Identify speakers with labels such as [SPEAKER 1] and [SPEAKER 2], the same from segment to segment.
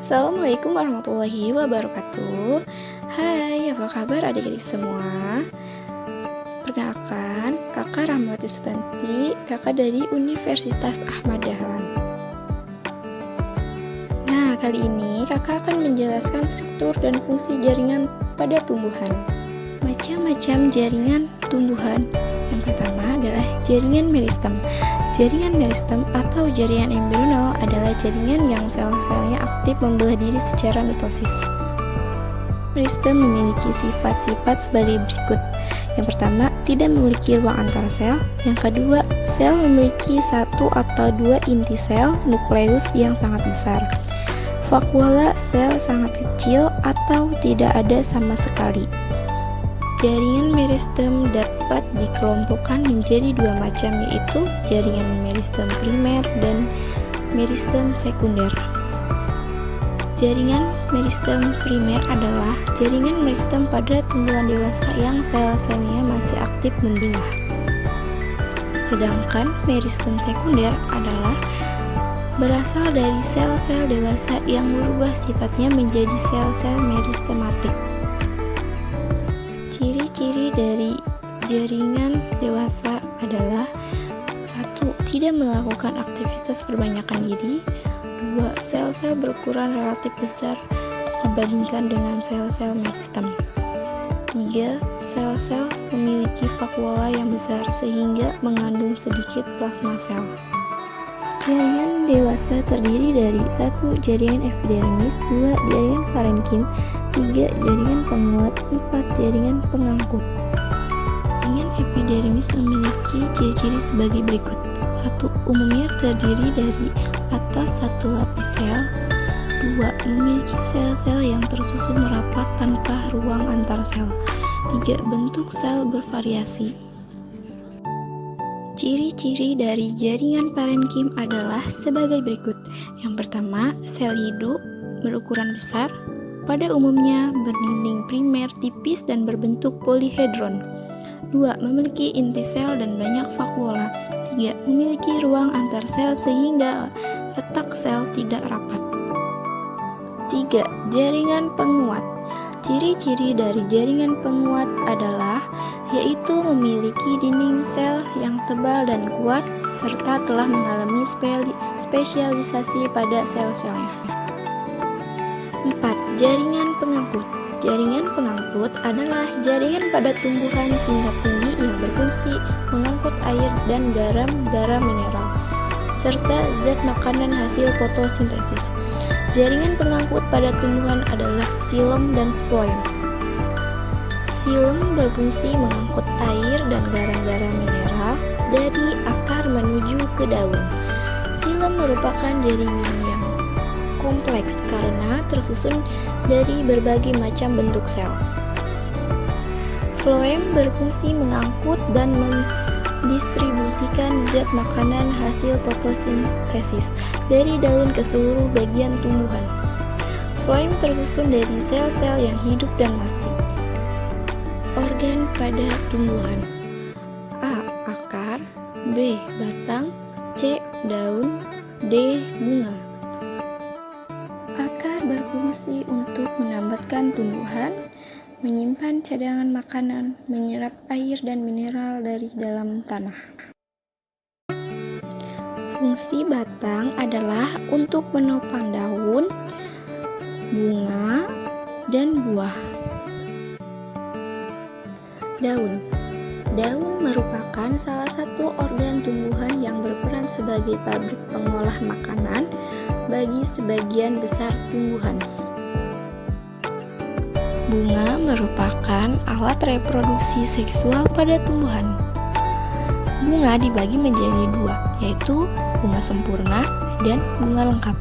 [SPEAKER 1] Assalamualaikum warahmatullahi wabarakatuh. Hai, apa kabar adik-adik semua? Perkenalkan, kakak Rahmawati Sutanti, kakak dari Universitas Ahmad Dahlan. Nah, kali ini kakak akan menjelaskan struktur dan fungsi jaringan pada tumbuhan. Macam-macam jaringan tumbuhan. Yang pertama adalah jaringan meristem. Jaringan meristem atau jaringan embrional adalah jaringan yang sel-selnya aktif membelah diri secara mitosis. Meristem memiliki sifat-sifat sebagai berikut. Yang pertama, tidak memiliki ruang antar sel. Yang kedua, sel memiliki satu atau dua inti sel nukleus yang sangat besar. Vakuola sel sangat kecil atau tidak ada sama sekali. Jaringan meristem dapat dikelompokkan menjadi dua macam, yaitu jaringan meristem primer dan meristem sekunder. Jaringan meristem primer adalah jaringan meristem pada tumbuhan dewasa yang sel-selnya masih aktif membelah. Sedangkan meristem sekunder adalah berasal dari sel-sel dewasa yang berubah sifatnya menjadi sel-sel meristematik. Ciri-ciri dari jaringan dewasa adalah 1. Tidak melakukan aktivitas perbanyakan diri. 2. Sel-sel berukuran relatif besar dibandingkan dengan sel-sel meristem. 3. Sel-sel memiliki vakuola yang besar sehingga mengandung sedikit plasma sel. Jaringan dewasa terdiri dari 1. Jaringan epidermis, 2. Jaringan parenkim, 3. Jaringan penguat, 4. Jaringan pengangkut. Jaringan epidermis memiliki ciri-ciri sebagai berikut. 1. Umumnya terdiri dari atas satu lapis sel. 2. Memiliki sel-sel yang tersusun merapat tanpa ruang antar sel. 3. Bentuk sel bervariasi. Ciri-ciri dari jaringan parenkim adalah sebagai berikut. Yang pertama, sel hidup berukuran besar, pada umumnya berdinding primer tipis dan berbentuk polihedron. 2. Memiliki inti sel dan banyak vakuola. 3. Memiliki ruang antar sel sehingga letak sel tidak rapat. 3. Jaringan penguat. Ciri-ciri dari jaringan penguat adalah yaitu memiliki dinding sel yang tebal dan kuat serta telah mengalami spesialisasi pada sel-selnya. 4. Jaringan pengangkut. Jaringan pengangkut adalah jaringan pada tumbuhan tingkat tinggi yang berfungsi mengangkut air dan garam mineral serta zat makanan hasil fotosintesis. Jaringan pengangkut pada tumbuhan adalah xilem dan floem. Xilem berfungsi mengangkut air dan garam-garam mineral dari akar menuju ke daun. Xilem merupakan jaringan yang kompleks karena tersusun dari berbagai macam bentuk sel. Floem berfungsi mengangkut dan mendistribusikan zat makanan hasil fotosintesis dari daun ke seluruh bagian tumbuhan. Floem tersusun dari sel-sel yang hidup dan mati. Organ pada tumbuhan: A. Akar, B. Batang, C. Daun, D. Bunga. Akar berfungsi untuk menambatkan tumbuhan, menyimpan cadangan makanan, menyerap air dan mineral dari dalam tanah. Fungsi batang adalah untuk menopang daun, bunga, dan buah. Daun. Daun merupakan salah satu organ tumbuhan yang berperan sebagai pabrik pengolah makanan bagi sebagian besar tumbuhan. Bunga merupakan alat reproduksi seksual pada tumbuhan. Bunga dibagi menjadi dua, yaitu bunga sempurna dan bunga lengkap.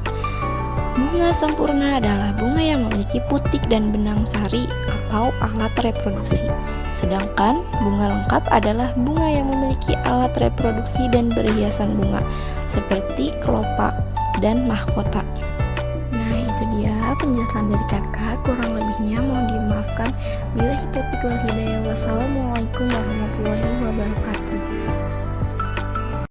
[SPEAKER 1] Bunga sempurna adalah bunga yang memiliki putik dan benang sari atau alat reproduksi. Sedangkan bunga lengkap adalah bunga yang memiliki alat reproduksi dan perhiasan bunga, seperti kelopak dan mahkota. Nah, itu dia penjelasan dari kakak. Kurang lebihnya mohon dimaafkan. Billahi taufiq wal hidayah. Wassalamualaikum warahmatullahi wabarakatuh.